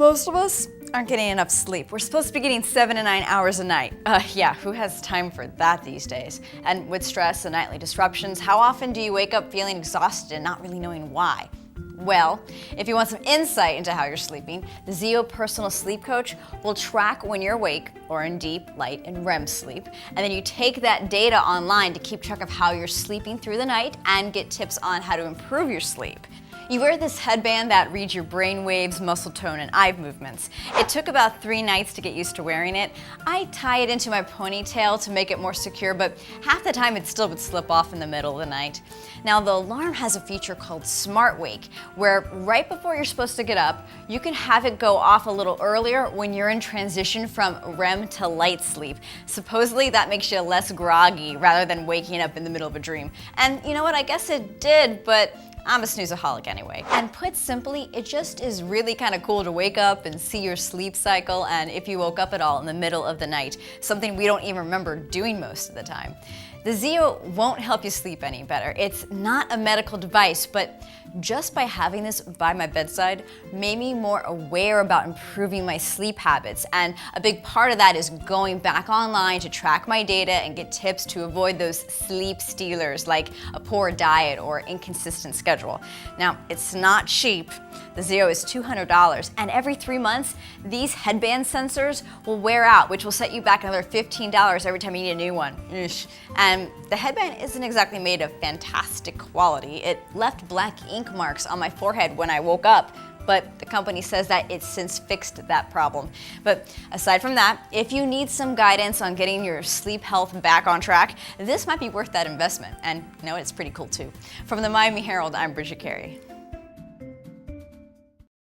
Most of us aren't getting enough sleep. We're supposed to be getting 7 to 9 hours a night. Yeah, who has time for that these days? And with stress and nightly disruptions, how often do you wake up feeling exhausted and not really knowing why? Well, if you want some insight into how you're sleeping, the Zeo Personal Sleep Coach will track when you're awake or in deep, light, and REM sleep. And then you take that data online to keep track of how you're sleeping through the night and get tips on how to improve your sleep. You wear this headband that reads your brain waves, muscle tone, and eye movements. It took about 3 nights to get used to wearing it. I tie it into my ponytail to make it more secure, but half the time it still would slip off in the middle of the night. Now the alarm has a feature called Smart Wake, where right before you're supposed to get up, you can have it go off a little earlier when you're in transition from REM to light sleep. Supposedly that makes you less groggy rather than waking up in the middle of a dream. And you know what, I guess it did, but I'm a snoozeaholic anyway. And put simply, it just is really kind of cool to wake up and see your sleep cycle, and if you woke up at all in the middle of the night, something we don't even remember doing most of the time. The Zeo won't help you sleep any better. It's not a medical device, but just by having this by my bedside made me more aware about improving my sleep habits. And a big part of that is going back online to track my data and get tips to avoid those sleep stealers like a poor diet or inconsistent schedule. Now, it's not cheap. The Zeo is $200, and every 3 months, these headband sensors will wear out, which will set you back another $15 every time you need a new one. And the headband isn't exactly made of fantastic quality. It left black ink marks on my forehead when I woke up, but the company says that it's since fixed that problem. But aside from that, if you need some guidance on getting your sleep health back on track, this might be worth that investment. And you know, it's pretty cool too. From the Miami Herald, I'm Bridget Carey.